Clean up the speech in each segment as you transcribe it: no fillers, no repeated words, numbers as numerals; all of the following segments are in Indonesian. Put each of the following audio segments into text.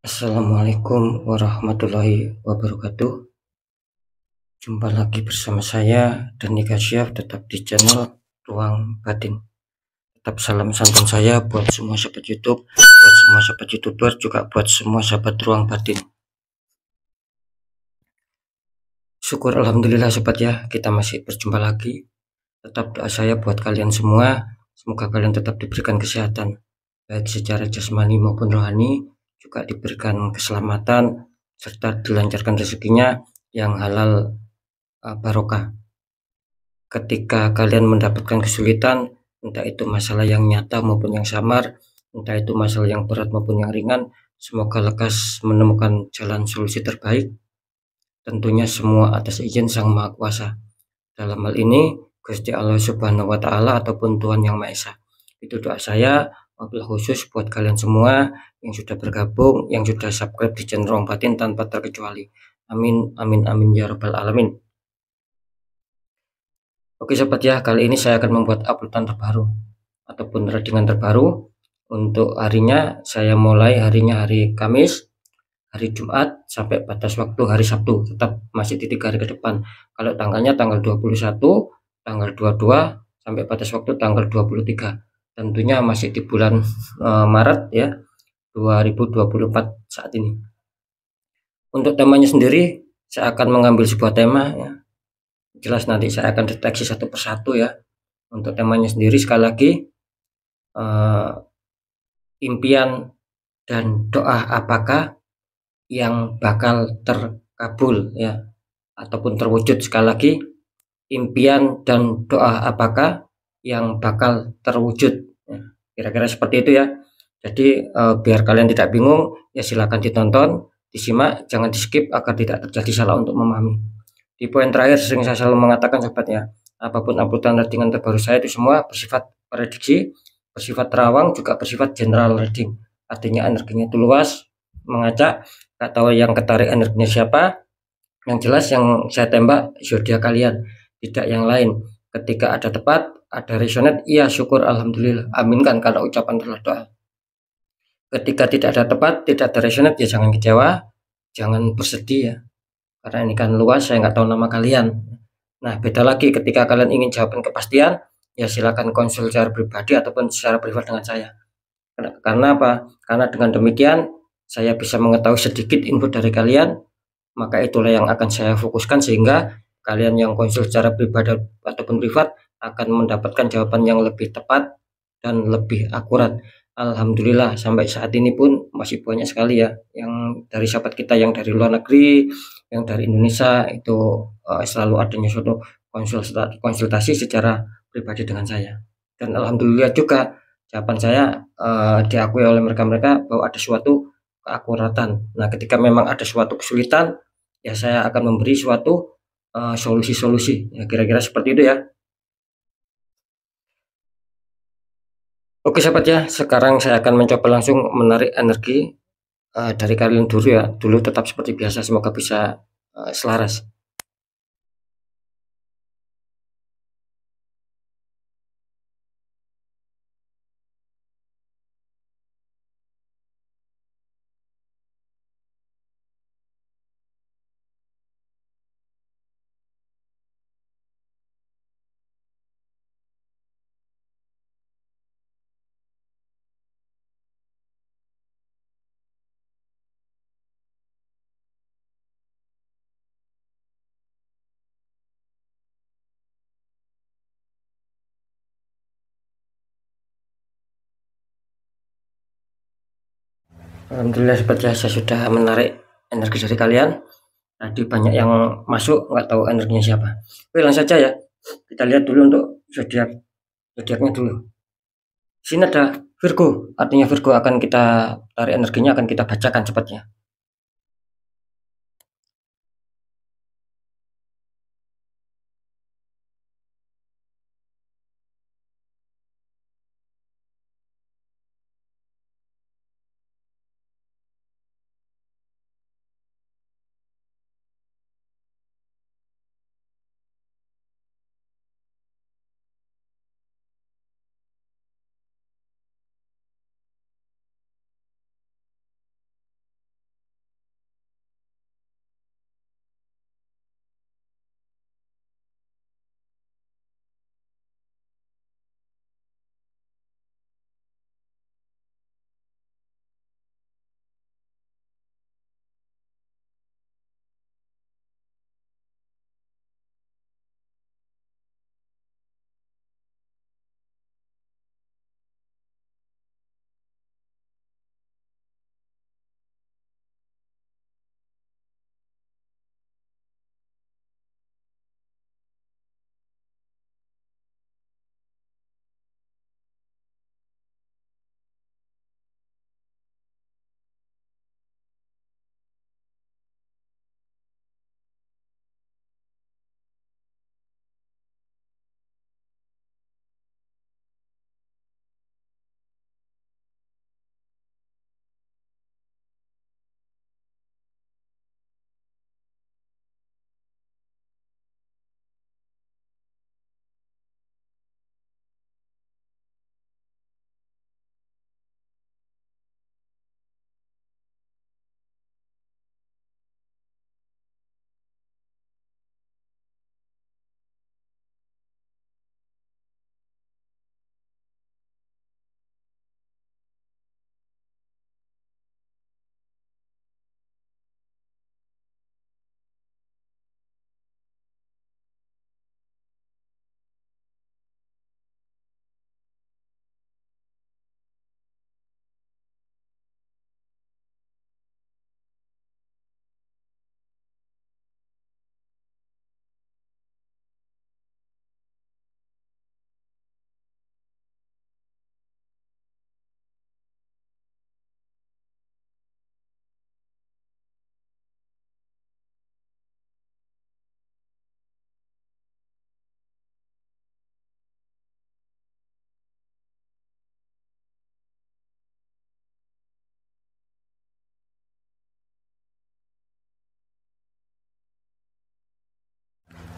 Assalamualaikum warahmatullahi wabarakatuh. Jumpa lagi bersama saya dan Nika Syaf, tetap di channel Ruang Batin. Tetap salam santun saya buat semua sahabat YouTube, buat semua sahabat YouTuber, juga buat semua sahabat Ruang Batin. Syukur alhamdulillah sobat ya, kita masih berjumpa lagi. Tetap doa saya buat kalian semua, semoga kalian tetap diberikan kesehatan, baik secara jasmani maupun rohani, juga diberikan keselamatan serta dilancarkan rezekinya yang halal barokah. Ketika kalian mendapatkan kesulitan, entah itu masalah yang nyata maupun yang samar, entah itu masalah yang berat maupun yang ringan, semoga lekas menemukan jalan solusi terbaik. Tentunya semua atas izin Sang Maha Kuasa. Dalam hal ini Gusti Allah Subhanahu wa Ta'ala ataupun Tuhan Yang Maha Esa. Itu doa saya wabil khusus buat kalian semua yang sudah bergabung, yang sudah subscribe di channel Ruang Batin tanpa terkecuali. Amin amin amin ya rabbal alamin. Oke sobat ya, kali ini saya akan membuat uploadan terbaru ataupun readingan terbaru. Untuk harinya saya mulai harinya hari Kamis, hari Jumat, sampai batas waktu hari Sabtu. Tetap masih di 3 hari ke depan. Kalau tanggalnya tanggal 21, tanggal 22, sampai batas waktu tanggal 23. Tentunya masih di bulan Maret ya, 2024 saat ini. Untuk temanya sendiri, saya akan mengambil sebuah tema ya. Jelas nanti saya akan deteksi satu persatu ya. Untuk temanya sendiri sekali lagi, impian dan doa apakah yang bakal terkabul ya, ataupun terwujud. Sekali lagi, impian dan doa apakah yang bakal terwujud ya. Kira-kira seperti itu ya. Jadi biar kalian tidak bingung ya, silakan ditonton, disimak, jangan di skip agar tidak terjadi salah untuk memahami. Di poin terakhir sering saya selalu mengatakan sobat ya, apapun uploadan readingan terbaru saya itu semua bersifat prediksi, bersifat terawang, juga bersifat general reading. Artinya energinya itu luas, mengacak, nggak tahu yang ketarik energinya siapa. Yang jelas yang saya tembak zodiak kalian, tidak yang lain. Ketika ada tepat, ada resonate, iya syukur alhamdulillah, aminkan kalau ucapan adalah doa. Ketika tidak ada tepat, tidak ada resonate, ya jangan kecewa, jangan bersedih ya, karena ini kan luas, saya nggak tahu nama kalian. Nah beda lagi ketika kalian ingin jawaban kepastian, ya silakan konsul secara pribadi ataupun secara privat dengan saya. Karena apa? Karena dengan demikian saya bisa mengetahui sedikit info dari kalian, maka itulah yang akan saya fokuskan, sehingga kalian yang konsul secara pribadi ataupun privat akan mendapatkan jawaban yang lebih tepat dan lebih akurat. Alhamdulillah sampai saat ini pun masih banyak sekali ya yang dari sahabat kita yang dari luar negeri, yang dari Indonesia itu selalu adanya suatu konsultasi secara pribadi dengan saya. Dan alhamdulillah juga jawaban saya diakui oleh mereka-mereka bahwa ada suatu keakuratan. Nah ketika memang ada suatu kesulitan, ya saya akan memberi suatu solusi-solusi ya, kira-kira seperti itu ya. Oke sahabat ya, sekarang saya akan mencoba langsung menarik energi dari kalian dulu ya. Dulu tetap seperti biasa, semoga bisa selaras. Alhamdulillah sahabat ya, saya sudah menarik energi dari kalian. Tadi banyak yang masuk, nggak tahu energinya siapa. Oke langsung saja ya, kita lihat dulu untuk zodiaknya dulu. Sini ada Virgo, artinya Virgo akan kita tarik energinya, akan kita bacakan cepatnya.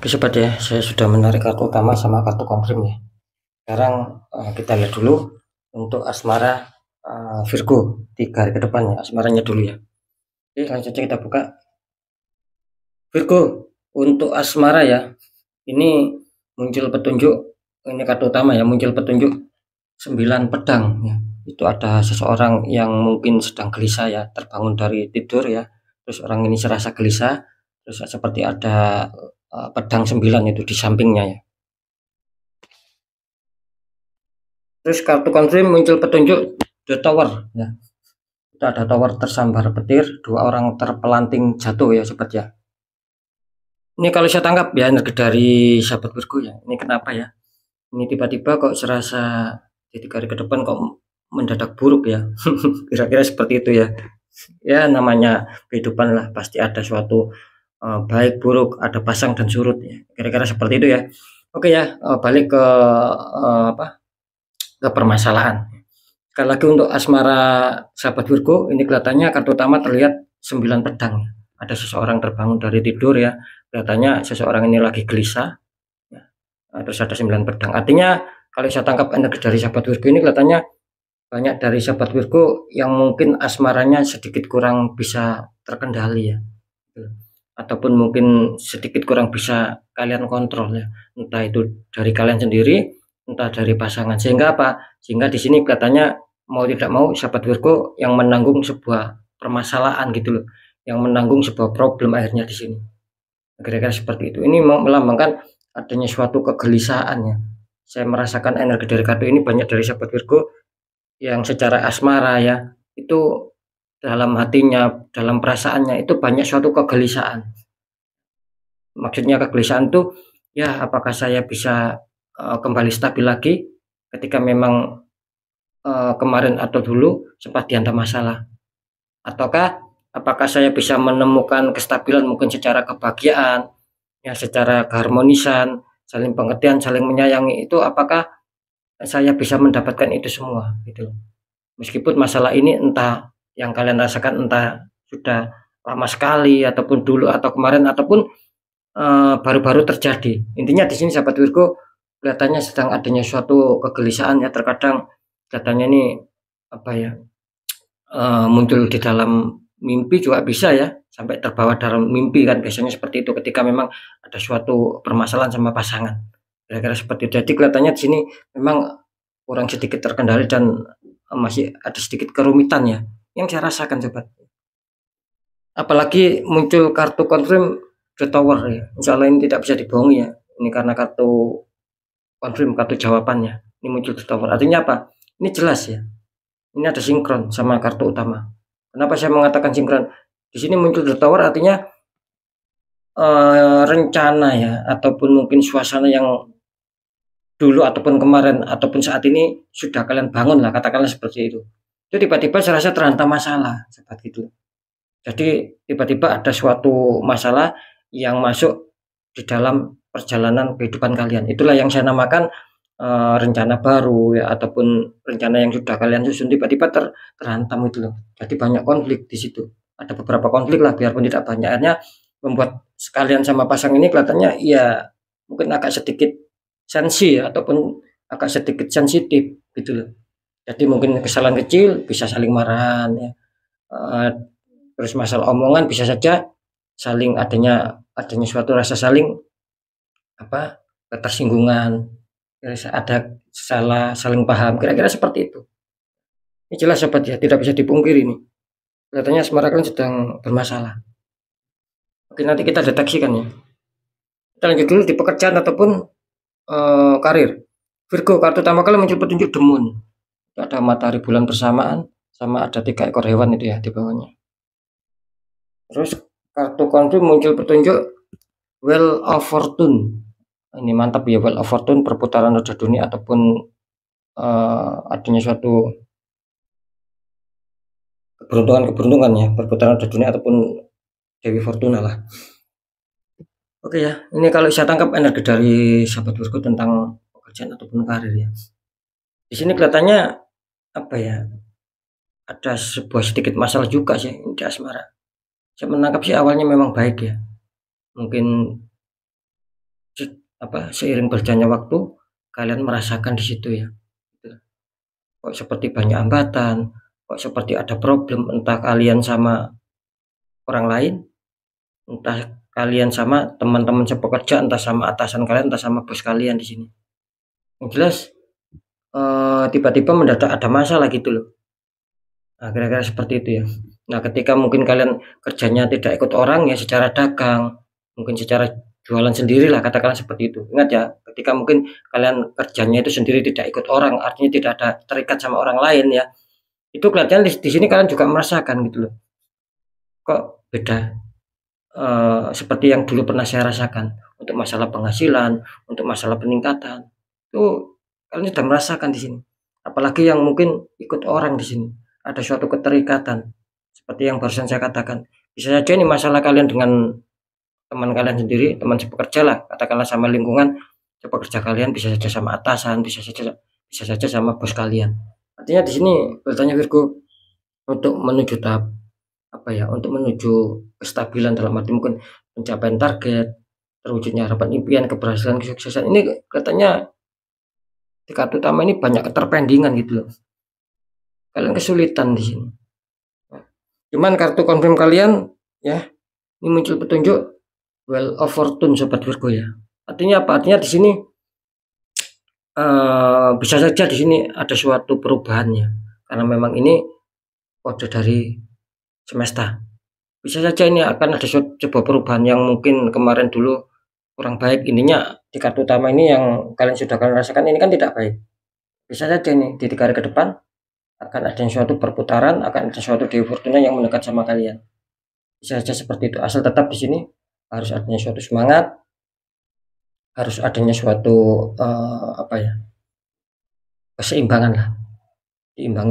Oke sobat ya, saya sudah menarik kartu utama sama kartu konfirm ya. Sekarang kita lihat dulu untuk asmara Virgo 3 hari ke depan ya, asmaranya dulu ya. Oke, langsung saja kita buka. Virgo, untuk asmara ya, ini muncul petunjuk, ini kartu utama ya, muncul petunjuk 9 pedang ya. Itu ada seseorang yang mungkin sedang gelisah ya, terbangun dari tidur ya. Terus orang ini serasa gelisah, terus seperti ada pedang 9 itu di sampingnya ya. Terus kartu konfirm muncul petunjuk The Tower ya. Itu ada tower tersambar petir, 2 orang terpelanting jatuh ya sobat ya. Ini kalau saya tangkap ya energi dari sahabat Virgo ya. Ini kenapa ya? Ini tiba-tiba kok serasa jadi hari ke depan kok mendadak buruk ya. Kira-kira seperti itu ya. Ya namanya kehidupan lah, pasti ada suatu baik buruk, ada pasang dan surut ya. Kira-kira seperti itu ya. Oke ya, balik ke ke permasalahan. Sekali lagi untuk asmara sahabat Virgo, ini kelihatannya kartu utama terlihat 9 pedang. Ada seseorang terbangun dari tidur ya, kelihatannya seseorang ini lagi gelisah ya. Terus ada 9 pedang, artinya kalau saya tangkap energi dari sahabat Virgo ini kelihatannya banyak dari sahabat Virgo yang mungkin asmaranya sedikit kurang bisa terkendali ya, ataupun mungkin sedikit kurang bisa kalian kontrol ya, entah itu dari kalian sendiri, entah dari pasangan. Sehingga apa? Sehingga di sini kelihatannya mau tidak mau sahabat Virgo yang menanggung sebuah permasalahan gitu loh, yang menanggung sebuah problem akhirnya di sini. Kira-kira seperti itu. Ini melambangkan adanya suatu kegelisahan ya. Saya merasakan energi dari kartu ini banyak dari sahabat Virgo yang secara asmara ya, itu dalam hatinya, dalam perasaannya itu banyak suatu kegelisahan. Maksudnya kegelisahan tuh ya, apakah saya bisa kembali stabil lagi ketika memang kemarin atau dulu sempat dihantam masalah, ataukah apakah saya bisa menemukan kestabilan mungkin secara kebahagiaan ya, secara keharmonisan, saling pengertian, saling menyayangi, itu apakah saya bisa mendapatkan itu semua gitu. Meskipun masalah ini entah yang kalian rasakan entah sudah lama sekali ataupun dulu atau kemarin ataupun baru-baru terjadi. Intinya di sini sahabat Virgo kelihatannya sedang adanya suatu kegelisahan ya, terkadang katanya ini apa ya, muncul di dalam mimpi juga bisa ya, sampai terbawa dalam mimpi kan biasanya seperti itu ketika memang ada suatu permasalahan sama pasangan. Kira-kira seperti itu. Jadi kelihatannya di sini memang kurang sedikit terkendali dan masih ada sedikit kerumitan ya yang saya rasakan sobat. Apalagi muncul kartu konfirm The Tower ya. Insya Allah ini tidak bisa dibohongi ya. Ini karena kartu konfirm, kartu jawabannya. Ini muncul The Tower. Artinya apa? Ini jelas ya. Ini ada sinkron sama kartu utama. Kenapa saya mengatakan sinkron? Di sini muncul The Tower artinya rencana ya, ataupun mungkin suasana yang dulu ataupun kemarin ataupun saat ini sudah kalian bangun lah, katakanlah seperti itu. Itu tiba-tiba serasa terhantam masalah seperti itu. Jadi tiba-tiba ada suatu masalah yang masuk di dalam perjalanan kehidupan kalian. Itulah yang saya namakan rencana baru ya, ataupun rencana yang sudah kalian susun tiba-tiba terhantam itu loh. Jadi banyak konflik di situ. Ada beberapa konflik lah, biarpun tidak banyak. Akhirnya membuat sekalian sama pasang ini kelihatannya ya mungkin agak sedikit sensi ya, ataupun agak sedikit sensitif gitu loh. Jadi mungkin kesalahan kecil bisa saling marahan ya. Terus masalah omongan bisa saja saling adanya suatu rasa saling ketersinggungan, ada saling paham, kira-kira seperti itu. Ini jelas sobat ya, tidak bisa dipungkiri ini. Kelihatannya asmara kalian sedang bermasalah. Oke, nanti kita deteksikan ya. Kita lanjut dulu di pekerjaan ataupun karir. Virgo, kartu utama kalian muncul petunjuk The Moon. Ada matahari bulan bersamaan, sama ada 3 ekor hewan itu ya di bawahnya. Terus kartu konfirm muncul petunjuk Wheel of Fortune. Ini mantap ya, Wheel of Fortune, perputaran roda dunia ataupun adanya suatu keberuntungan ya, perputaran roda dunia ataupun Dewi Fortuna lah. Oke ya, ini kalau saya tangkap energi dari sahabat Virgo tentang pekerjaan ataupun karir ya. Di sini kelihatannya apa ya, ada sebuah sedikit masalah juga sih di asmara. Saya menangkap sih awalnya memang baik ya, mungkin seiring berjalannya waktu kalian merasakan di situ ya, gitu. Kok seperti banyak hambatan, kok seperti ada problem, entah kalian sama orang lain, entah kalian sama teman-teman sepekerja, entah sama atasan kalian, entah sama bos kalian di sini. Yang jelas tiba-tiba mendadak ada masalah gitu loh. Nah, kira-kira seperti itu ya. Nah, ketika mungkin kalian kerjanya tidak ikut orang ya, secara dagang, mungkin secara jualan sendiri lah, katakanlah seperti itu. Ingat ya, ketika mungkin kalian kerjanya itu sendiri tidak ikut orang, artinya tidak ada terikat sama orang lain ya. Itu kelihatan di sini kalian juga merasakan gitu loh. Kok beda seperti yang dulu pernah saya rasakan untuk masalah penghasilan, untuk masalah peningkatan. Itu kalian sudah merasakan di sini. Apalagi yang mungkin ikut orang di sini. Ada suatu keterikatan seperti yang barusan saya katakan. Bisa saja ini masalah kalian dengan teman kalian sendiri, teman sepekerja lah, katakanlah sama lingkungan sepekerja kalian, bisa saja sama atasan, bisa saja sama bos kalian. Artinya di sini bertanya Virgo untuk menuju tahap untuk menuju kestabilan dalam arti mungkin pencapaian target, terwujudnya harapan impian, keberhasilan, kesuksesan. Ini katanya di kartu utama ini banyak keterpendingan gitu loh. Kalian kesulitan di sini. Cuman kartu confirm kalian ya, ini muncul petunjuk Wheel of Fortune sobat Virgo ya. Artinya apa? Artinya di sini bisa saja di sini ada suatu perubahannya karena memang ini kode dari semesta. Bisa saja ini akan ada sebuah perubahan yang mungkin kemarin dulu kurang baik. Ininya di kartu utama ini yang kalian rasakan ini kan tidak baik. Bisa saja ini di 3 hari ke depan akan ada suatu perputaran, akan ada suatu Dewi Fortuna yang mendekat sama kalian. Bisa saja seperti itu. Asal tetap di sini harus adanya suatu semangat, harus adanya suatu keseimbangan lah.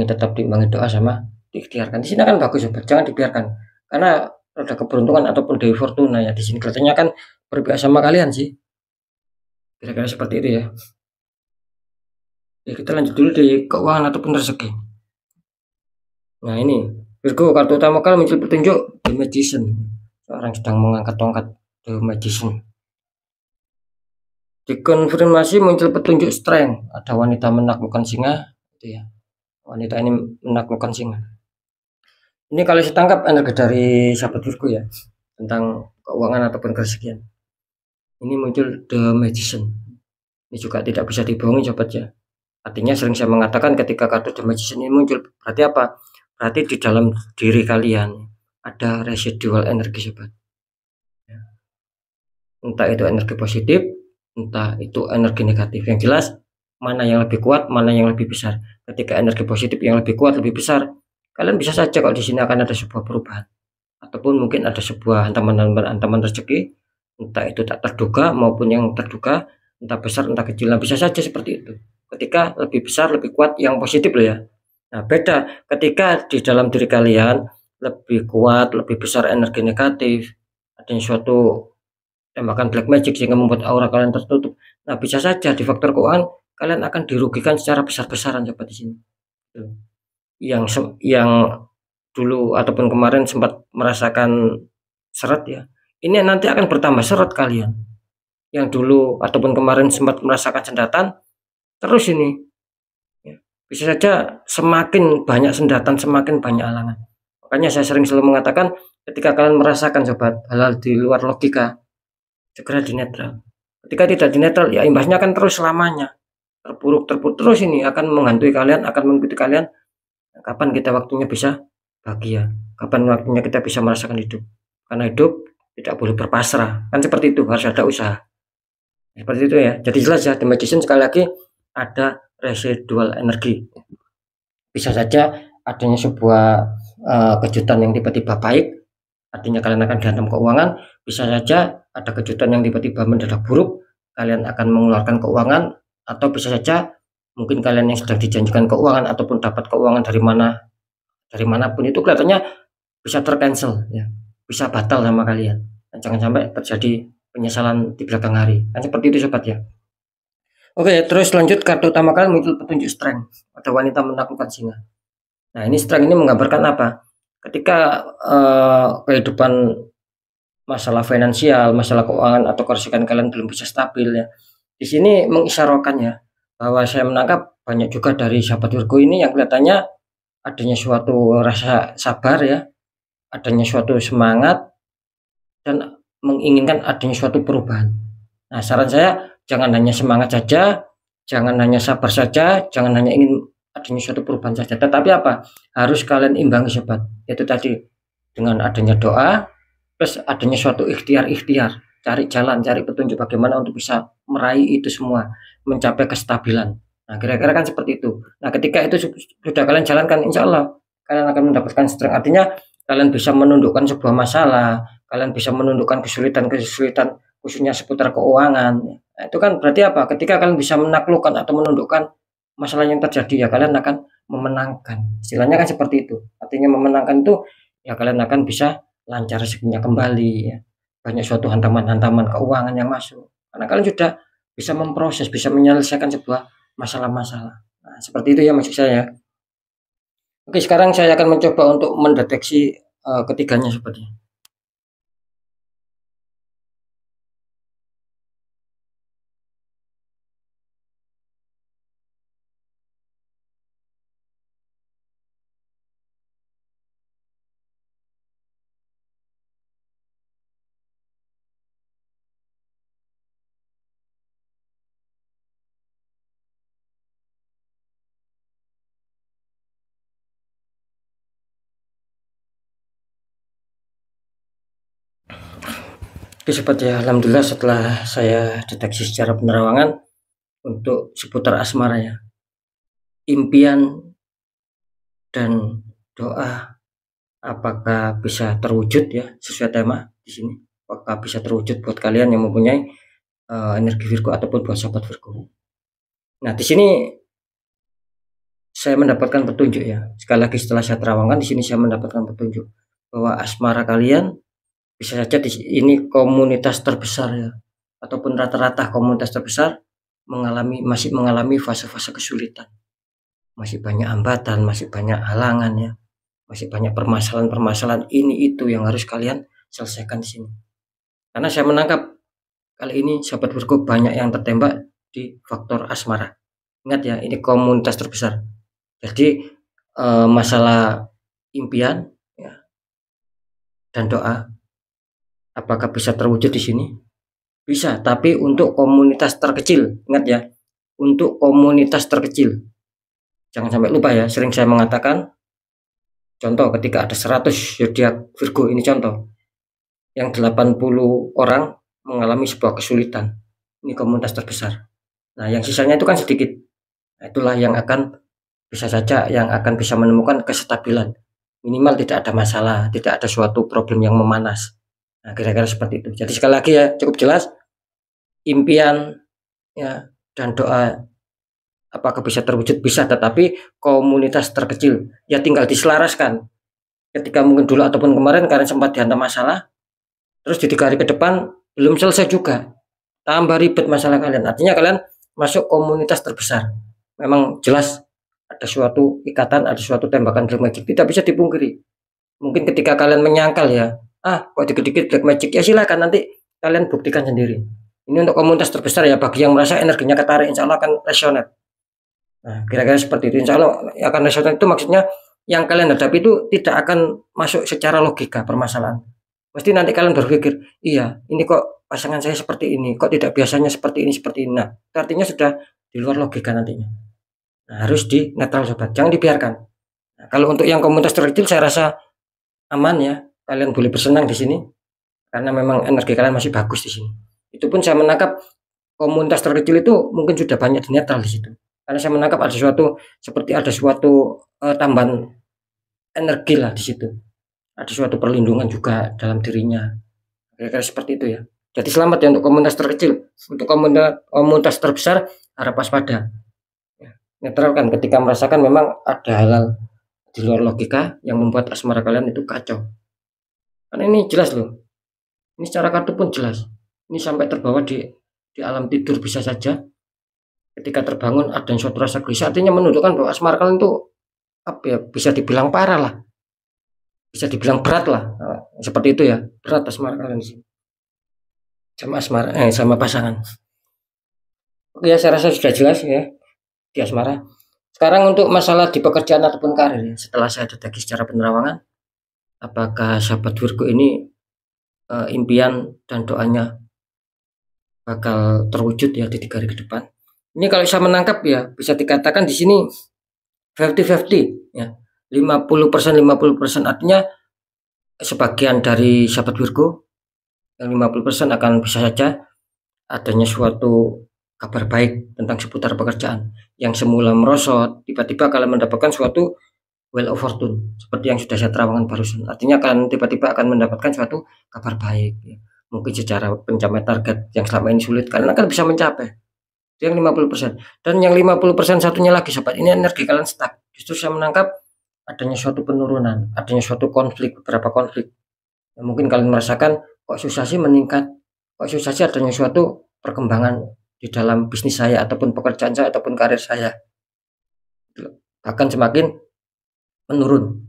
Tetap diimbangi doa sama diikhtiarkan. Di sini kan bagus sobat, jangan dibiarkan. Karena roda keberuntungan ataupun Dewi Fortuna ya di sini kelihatannya kan berpihak sama kalian sih. Kira-kira seperti itu ya. Ya kita lanjut dulu di keuangan ataupun rezeki. Nah ini Virgo, kartu utama kalian muncul petunjuk The Magician. Seorang sedang mengangkat tongkat The Magician. Dikonfirmasi muncul petunjuk Strength. Ada wanita menaklukkan singa, itu ya. Wanita ini menaklukkan singa. Ini kalau saya tangkap energi dari sahabat Virgo ya, tentang keuangan ataupun kerezekian. Ini muncul The Magician. Ini juga tidak bisa dibohongi sobat ya. Artinya sering saya mengatakan ketika kartu The Magician ini muncul, berarti apa? Berarti di dalam diri kalian ada residual energi sobat. Entah itu energi positif, entah itu energi negatif. Yang jelas mana yang lebih kuat, mana yang lebih besar. Ketika energi positif yang lebih kuat, lebih besar, kalian bisa saja kalau di sini akan ada sebuah perubahan. Ataupun mungkin ada sebuah hantaman rezeki, entah itu tak terduga maupun yang terduga, entah besar entah kecil. Nah, bisa saja seperti itu. Ketika lebih besar, lebih kuat yang positif loh ya. Nah, beda ketika di dalam diri kalian lebih kuat, lebih besar energi negatif, ada suatu tembakan black magic sehingga membuat aura kalian tertutup. Nah, bisa saja di faktor keuangan kalian akan dirugikan secara besar-besaran seperti sini. Yang dulu ataupun kemarin sempat merasakan seret ya. Ini nanti akan bertambah seret kalian. Yang dulu ataupun kemarin sempat merasakan sendatan, terus ini ya, bisa saja semakin banyak sendatan, semakin banyak halangan. Makanya saya selalu mengatakan ketika kalian merasakan sobat hal-hal di luar logika, segera dinetral. Ketika tidak dinetral ya imbasnya akan terus selamanya. Terpuruk terus ini akan menghantui kalian, akan mengikuti kalian. Kapan kita waktunya bisa bahagia? Kapan waktunya kita bisa merasakan hidup? Karena hidup tidak boleh berpasrah. Kan seperti itu, harus ada usaha. Seperti itu ya. Jadi jelas ya, The Magician sekali lagi ada residual energi. Bisa saja adanya sebuah kejutan yang tiba-tiba baik, artinya kalian akan dihantam keuangan. Bisa saja ada kejutan yang tiba-tiba mendadak buruk, kalian akan mengeluarkan keuangan. Atau bisa saja mungkin kalian yang sedang dijanjikan keuangan ataupun dapat keuangan dari manapun itu kelihatannya bisa tercancel ya, bisa batal sama kalian. Dan jangan sampai terjadi penyesalan di belakang hari. Kan seperti itu sobat ya. Oke, terus lanjut kartu utama kalian muncul petunjuk Strength. Ada wanita menaklukkan singa. Nah, ini Strength ini menggambarkan apa? Ketika kehidupan masalah finansial, masalah keuangan atau kerusakan kalian belum bisa stabil ya. Di sini mengisyaratkan ya bahwa saya menangkap banyak juga dari sahabat Virgo ini yang kelihatannya adanya suatu rasa sabar ya, adanya suatu semangat dan menginginkan adanya suatu perubahan. Nah, saran saya jangan hanya semangat saja, jangan hanya sabar saja, jangan hanya ingin adanya suatu perubahan saja, tetapi apa? Harus kalian imbangi sobat. Itu tadi dengan adanya doa plus adanya suatu ikhtiar-ikhtiar, cari jalan, cari petunjuk bagaimana untuk bisa meraih itu semua, mencapai kestabilan. Nah, kira-kira kan seperti itu. Nah, ketika itu sudah kalian jalankan, insya Allah kalian akan mendapatkan strength. Artinya kalian bisa menundukkan sebuah masalah, kalian bisa menundukkan kesulitan-kesulitan khususnya seputar keuangan. Nah, itu kan berarti apa? Ketika kalian bisa menaklukkan atau menundukkan masalah yang terjadi ya kalian akan memenangkan. Istilahnya kan seperti itu. Artinya memenangkan itu ya kalian akan bisa lancar rezekinya kembali ya. Banyak suatu hantaman-hantaman keuangan yang masuk. Karena kalian sudah bisa memproses, bisa menyelesaikan sebuah masalah-masalah. Nah, seperti itu ya maksud saya. Oke, sekarang saya akan mencoba untuk mendeteksi ketiganya sepertinya. Oke, seperti ya, alhamdulillah setelah saya deteksi secara penerawangan untuk seputar asmara ya. Impian dan doa apakah bisa terwujud ya sesuai tema di sini? Apakah bisa terwujud buat kalian yang mempunyai energi Virgo ataupun buat sahabat Virgo? Nah, di sini saya mendapatkan petunjuk ya. Sekali lagi setelah saya terawangkan di sini saya mendapatkan petunjuk bahwa asmara kalian bisa saja di ini komunitas terbesar ya, ataupun rata-rata komunitas terbesar masih mengalami fase-fase kesulitan. Masih banyak hambatan, masih banyak halangan ya. Masih banyak permasalahan-permasalahan ini itu yang harus kalian selesaikan di sini. Karena saya menangkap kali ini sahabat Virgo banyak yang tertembak di faktor asmara. Ingat ya, ini komunitas terbesar. Jadi masalah impian ya, dan doa apakah bisa terwujud di sini? Bisa, tapi untuk komunitas terkecil. Ingat ya, untuk komunitas terkecil. Jangan sampai lupa ya, sering saya mengatakan contoh ketika ada 100 zodiak Virgo, ini contoh. Yang 80 orang mengalami sebuah kesulitan. Ini komunitas terbesar. Nah, yang sisanya itu kan sedikit. Nah, itulah yang akan bisa saja yang akan bisa menemukan kestabilan. Minimal tidak ada masalah, tidak ada suatu problem yang memanas. Nah, kira-kira seperti itu. Jadi sekali lagi ya, cukup jelas impian ya dan doa apakah bisa terwujud, bisa, tetapi komunitas terkecil ya tinggal diselaraskan. Ketika mungkin dulu ataupun kemarin kalian sempat dihantam masalah, terus di 3 hari ke depan belum selesai juga, tambah ribet masalah kalian. Artinya kalian masuk komunitas terbesar. Memang jelas ada suatu ikatan, ada suatu tembakan black magic, tidak bisa dipungkiri. Mungkin ketika kalian menyangkal ya, kok dikit-dikit black magic, ya silakan nanti kalian buktikan sendiri. Ini untuk komunitas terbesar ya, bagi yang merasa energinya ketarik, insya Allah akan resonet. Nah, kira-kira seperti itu, insya Allah akan resonet. Itu maksudnya yang kalian hadapi itu tidak akan masuk secara logika permasalahan. Pasti nanti kalian berpikir, iya ini kok pasangan saya seperti ini, kok tidak biasanya seperti ini, seperti ini. Nah, itu artinya sudah di luar logika nantinya. Nah, harus di netral sobat, jangan dibiarkan. Nah, kalau untuk yang komunitas terkecil saya rasa aman ya, kalian boleh bersenang di sini karena memang energi kalian masih bagus di sini. Itu pun saya menangkap komunitas terkecil itu mungkin sudah banyak di netral di situ. Karena saya menangkap ada suatu seperti ada suatu tambahan energi lah di situ. Ada suatu perlindungan juga dalam dirinya. Kira-kira seperti itu ya. Jadi selamat ya untuk komunitas terkecil. Untuk komunitas terbesar harap waspada. Ya, netralkan ketika merasakan memang ada hal-hal di luar logika yang membuat asmara kalian itu kacau. Karena ini jelas loh. Ini secara kartu pun jelas. Ini sampai terbawa di alam tidur bisa saja. Ketika terbangun ada suatu rasa gelisah, artinya menunjukkan bahwa asmara kalian itu apa ya, bisa dibilang parah lah. bisa dibilang berat lah, seperti itu ya, berat asmara kalian sih sama pasangan. Oke ya, saya rasa sudah jelas ya di asmara. Sekarang untuk masalah di pekerjaan ataupun karir ya, setelah saya deteksi secara penerawangan, apakah sahabat Virgo ini impian dan doanya bakal terwujud ya di 3 hari ke depan. Ini kalau saya menangkap ya bisa dikatakan di sini 50-50 ya. 50% 50%, artinya sebagian dari sahabat Virgo yang 50% akan bisa saja adanya suatu kabar baik tentang seputar pekerjaan yang semula merosot, tiba-tiba kalian mendapatkan suatu well of fortune seperti yang sudah saya terangkan barusan. Artinya kalian tiba-tiba akan mendapatkan suatu kabar baik ya. Mungkin secara pencapaian target yang selama ini sulit kalian akan bisa mencapai. Itu yang 50%. Dan yang 50% satunya lagi sobat, ini energi kalian stuck. Justru saya menangkap adanya suatu penurunan, adanya suatu konflik, beberapa konflik. Ya, mungkin kalian merasakan kok susah sih meningkat, kok susah sih adanya suatu perkembangan di dalam bisnis saya ataupun pekerjaan saya ataupun karir saya. Bahkan semakin menurun.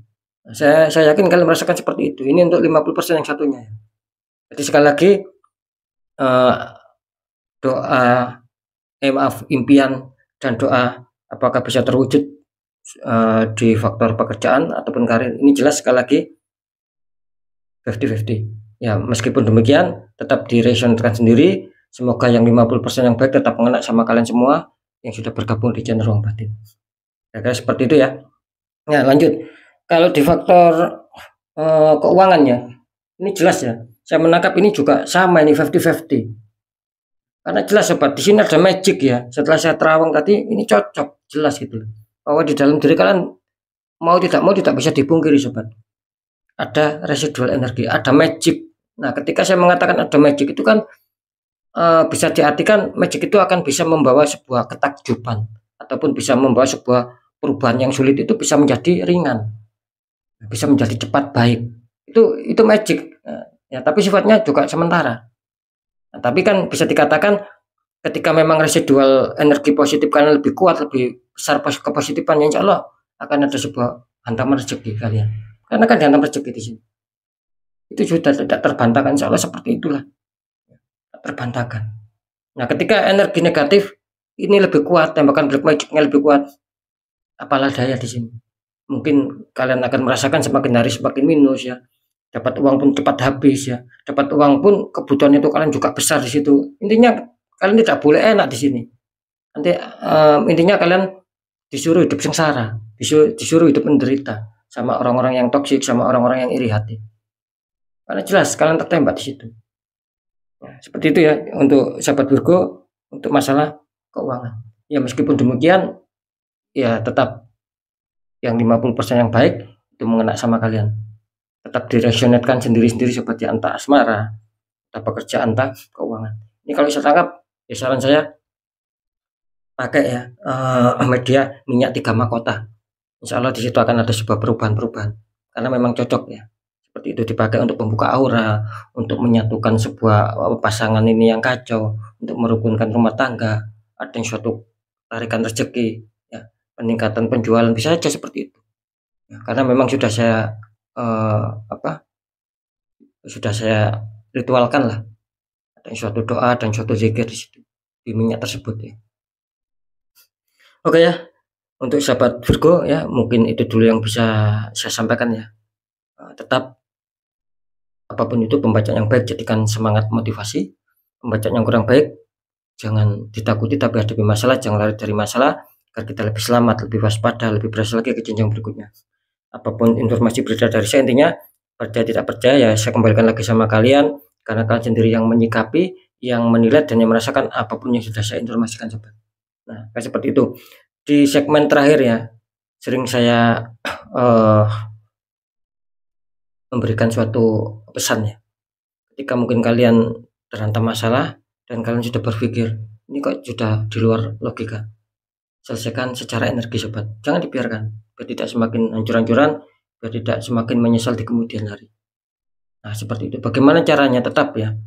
Saya yakin kalian merasakan seperti itu. Ini untuk 50% yang satunya. Jadi sekali lagi doa maaf, impian dan doa apakah bisa terwujud di faktor pekerjaan ataupun karir, ini jelas sekali lagi 50-50 ya. Meskipun demikian tetap diresonkan sendiri, semoga yang 50% yang baik tetap mengena sama kalian semua yang sudah bergabung di channel Ruang Batin. Kira-kira seperti itu ya. Nah lanjut, kalau di faktor keuangannya ini jelas ya, saya menangkap ini juga sama, ini 50-50. Karena jelas sobat, di sini ada magic ya. Setelah saya terawang tadi, ini cocok, jelas gitu. Bahwa di dalam diri kalian mau tidak bisa dipungkiri sobat. Ada residual energi, ada magic. Nah, ketika saya mengatakan ada magic itu kan bisa diartikan magic itu akan bisa membawa sebuah ketakjuban ataupun bisa membawa sebuah perubahan yang sulit itu bisa menjadi ringan, bisa menjadi cepat baik. Itu magic. Ya, tapi sifatnya juga sementara. Nah, tapi kan bisa dikatakan ketika memang residual energi positif kalian lebih kuat, lebih besar kepositifan, insya Allah akan ada sebuah hantaman rezeki kalian. Karena kan dihantam rezeki di sini. Itu sudah tidak terbantahkan, insya Allah seperti itulah. Terbantahkan. Nah, ketika energi negatif ini lebih kuat, tembakan black magicnya lebih kuat, apalah daya di sini. Mungkin kalian akan merasakan semakin hari semakin minus ya. Dapat uang pun cepat habis ya. Dapat uang pun kebutuhan itu kalian juga besar di situ. Intinya kalian tidak boleh enak di sini. Nanti intinya kalian disuruh hidup sengsara, disuruh hidup menderita sama orang-orang yang toksik, sama orang-orang yang iri hati. Karena jelas kalian tertembak di situ. Nah, seperti itu ya untuk sahabat Virgo untuk masalah keuangan. Ya meskipun demikian ya tetap yang 50% yang baik itu mengena sama kalian. Tetap diresonetkan sendiri-sendiri seperti entah asmara, entah pekerjaan, entah keuangan. Ini kalau saya tangkap, ya saran saya pakai ya media minyak 3 mahkota. Insya Allah di situ akan ada sebuah perubahan-perubahan. Karena memang cocok ya. Seperti itu dipakai untuk membuka aura, untuk menyatukan sebuah pasangan ini yang kacau, untuk merukunkan rumah tangga, ada yang suatu tarikan rezeki, ya, peningkatan penjualan bisa saja seperti itu. Ya, karena memang sudah saya sudah saya ritualkan lah, ada suatu doa dan suatu zikir di situ di minyak tersebut ya. Oke ya, untuk sahabat Virgo ya mungkin itu dulu yang bisa saya sampaikan ya. Tetap apapun itu pembacaan yang baik jadikan semangat motivasi, pembacaan yang kurang baik jangan ditakuti tapi hadapi masalah, jangan lari dari masalah agar kita lebih selamat, lebih waspada, lebih berhasil lagi ke jenjang berikutnya. Apapun informasi beredar dari saya, intinya percaya tidak percaya ya saya kembalikan lagi sama kalian karena kalian sendiri yang menyikapi, yang menilai dan yang merasakan apapun yang sudah saya informasikan sobat. Nah kayak seperti itu. Di segmen terakhir ya sering saya memberikan suatu pesan ya. Ketika mungkin kalian terhantam masalah dan kalian sudah berpikir ini kok sudah di luar logika, selesaikan secara energi sobat, jangan dibiarkan biar tidak semakin hancur-hancuran, biar tidak semakin menyesal di kemudian hari. Nah seperti itu. Bagaimana caranya? Tetap ya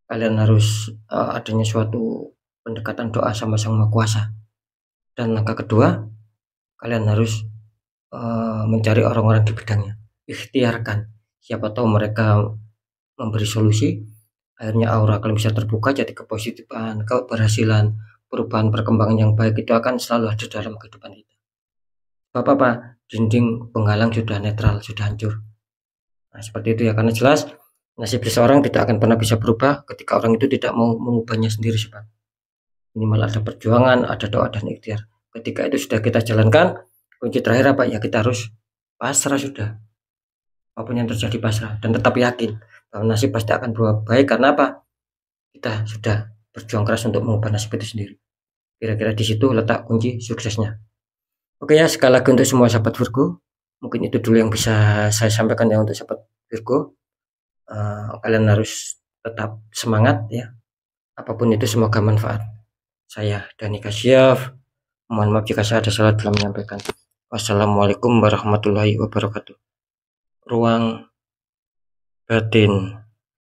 kalian harus adanya suatu pendekatan doa sama Sang Maha Kuasa. Dan langkah kedua kalian harus mencari orang-orang di bidangnya, ikhtiarkan. Siapa tahu mereka memberi solusi, akhirnya aura kalian bisa terbuka, jadi kepositifan, keberhasilan, perubahan, perkembangan yang baik itu akan selalu ada dalam kehidupan kita. Apa-apa, dinding penghalang sudah netral, sudah hancur. Nah, seperti itu ya, karena jelas nasib seseorang tidak akan pernah bisa berubah ketika orang itu tidak mau mengubahnya sendiri, sobat. Minimal ada perjuangan, ada doa dan ikhtiar. Ketika itu sudah kita jalankan, kunci terakhir apa ya, kita harus pasrah sudah. Apapun yang terjadi pasrah dan tetap yakin bahwa nasib pasti akan berubah baik. Karena apa? Kita sudah berjuang keras untuk mengubah nasib itu sendiri. Kira-kira di situ letak kunci suksesnya. Oke ya, sekali lagi untuk semua sahabat Virgo, mungkin itu dulu yang bisa saya sampaikan ya untuk sahabat Virgo. Kalian harus tetap semangat ya, apapun itu semoga manfaat. Saya Dani Kasyaf, mohon maaf jika saya ada salah dalam menyampaikan. Wassalamualaikum warahmatullahi wabarakatuh. Ruang batin.